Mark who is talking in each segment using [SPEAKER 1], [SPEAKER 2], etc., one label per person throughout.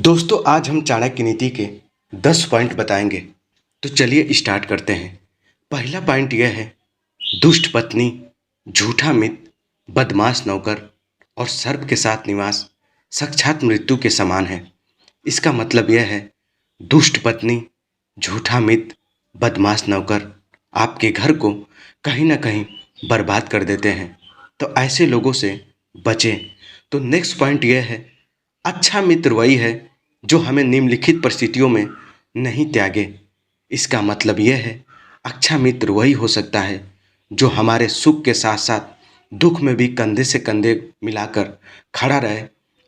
[SPEAKER 1] दोस्तों आज हम चाणक्य नीति के 10 पॉइंट बताएंगे। तो चलिए स्टार्ट करते हैं। पहला पॉइंट यह है, दुष्ट पत्नी, झूठा मित्र, बदमाश नौकर और सर्प के साथ निवास साक्षात मृत्यु के समान है। इसका मतलब यह है, दुष्ट पत्नी, झूठा मित्र, बदमाश नौकर आपके घर को कहीं ना कहीं बर्बाद कर देते हैं। तो ऐसे लोगों से बचें। तो नेक्स्ट पॉइंट यह है, अच्छा मित्र वही है जो हमें निम्नलिखित परिस्थितियों में नहीं त्यागे। इसका मतलब यह है, अच्छा मित्र वही हो सकता है जो हमारे सुख के साथ साथ दुख में भी कंधे से कंधे मिलाकर खड़ा रहे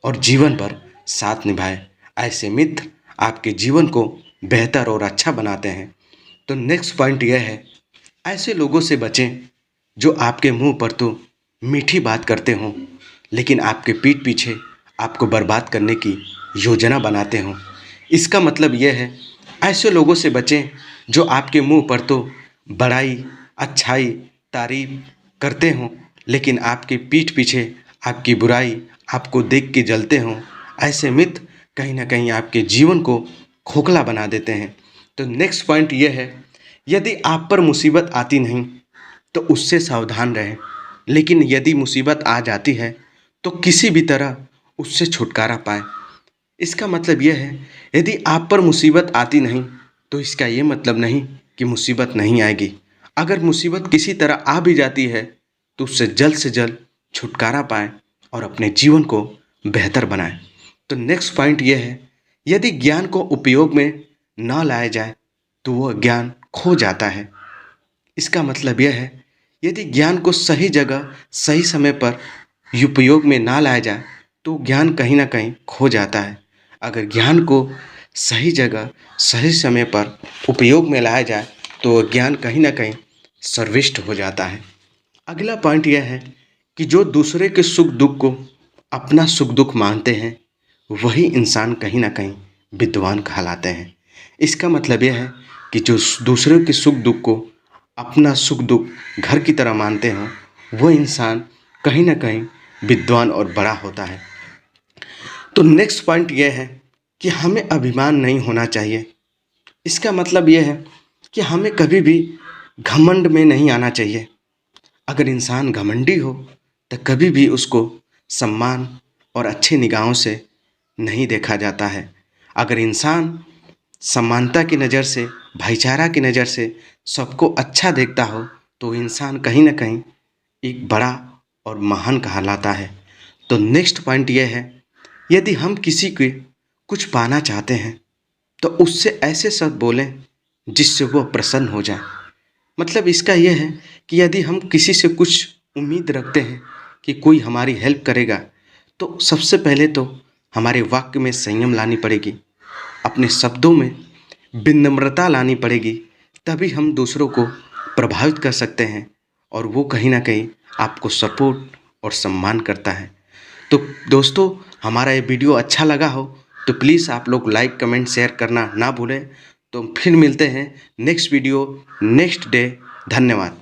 [SPEAKER 1] और जीवन भर साथ निभाए। ऐसे मित्र आपके जीवन को बेहतर और अच्छा बनाते हैं। तो नेक्स्ट पॉइंट यह है, ऐसे लोगों से बचें जो आपके मुंह पर तो मीठी बात करते हों लेकिन आपके पीठ पीछे आपको बर्बाद करने की योजना बनाते हों। इसका मतलब यह है, ऐसे लोगों से बचें जो आपके मुंह पर तो बड़ाई, अच्छाई, तारीफ करते हों लेकिन आपके पीठ पीछे आपकी बुराई आपको देख के जलते हों। ऐसे मित्र कहीं ना कहीं आपके जीवन को खोखला बना देते हैं। तो नेक्स्ट पॉइंट यह है, यदि आप पर मुसीबत आती नहीं तो उससे सावधान रहें, लेकिन यदि मुसीबत आ जाती है तो किसी भी तरह उससे छुटकारा पाएं। इसका मतलब यह है, यदि आप पर मुसीबत आती नहीं तो इसका ये मतलब नहीं कि मुसीबत नहीं आएगी। अगर मुसीबत किसी तरह आ भी जाती है तो उससे जल्द से जल्द छुटकारा पाएं और अपने जीवन को बेहतर बनाएं। तो नेक्स्ट पॉइंट यह है, यदि ज्ञान को उपयोग में न लाया जाए तो वह ज्ञान खो जाता है। इसका मतलब यह है, यदि ज्ञान को सही जगह सही समय पर उपयोग में ना लाया जाए तो ज्ञान कहीं ना कहीं खो जाता है। अगर ज्ञान को सही जगह सही समय पर उपयोग में लाया जाए तो ज्ञान कहीं ना कहीं सर्वश्रेष्ठ हो जाता है। अगला पॉइंट यह है कि जो दूसरे के सुख दुख को अपना सुख दुख मानते हैं वही इंसान कहीं ना कहीं विद्वान कहलाते हैं। इसका मतलब यह है कि जो दूसरे के सुख दुख को अपना सुख दुख घर की तरह मानते हैं वो इंसान कहीं ना कहीं विद्वान और बड़ा होता है। तो नेक्स्ट पॉइंट यह है कि हमें अभिमान नहीं होना चाहिए। इसका मतलब यह है कि हमें कभी भी घमंड में नहीं आना चाहिए। अगर इंसान घमंडी हो तो कभी भी उसको सम्मान और अच्छी निगाहों से नहीं देखा जाता है। अगर इंसान समानता की नज़र से, भाईचारा की नज़र से सबको अच्छा देखता हो तो इंसान कहीं ना कहीं एक बड़ा और महान कहलाता है। तो नेक्स्ट पॉइंट यह है, यदि हम किसी के कुछ पाना चाहते हैं तो उससे ऐसे शब्द बोलें जिससे वह प्रसन्न हो जाए। मतलब इसका यह है कि यदि हम किसी से कुछ उम्मीद रखते हैं कि कोई हमारी हेल्प करेगा तो सबसे पहले तो हमारे वाक्य में संयम लानी पड़ेगी, अपने शब्दों में विनम्रता लानी पड़ेगी, तभी हम दूसरों को प्रभावित कर सकते हैं और वो कहीं ना कहीं आपको सपोर्ट और सम्मान करता है। तो दोस्तों, हमारा ये वीडियो अच्छा लगा हो तो प्लीज़ आप लोग लाइक, कमेंट, शेयर करना ना भूलें। तो फिर मिलते हैं नेक्स्ट वीडियो नेक्स्ट डे। धन्यवाद।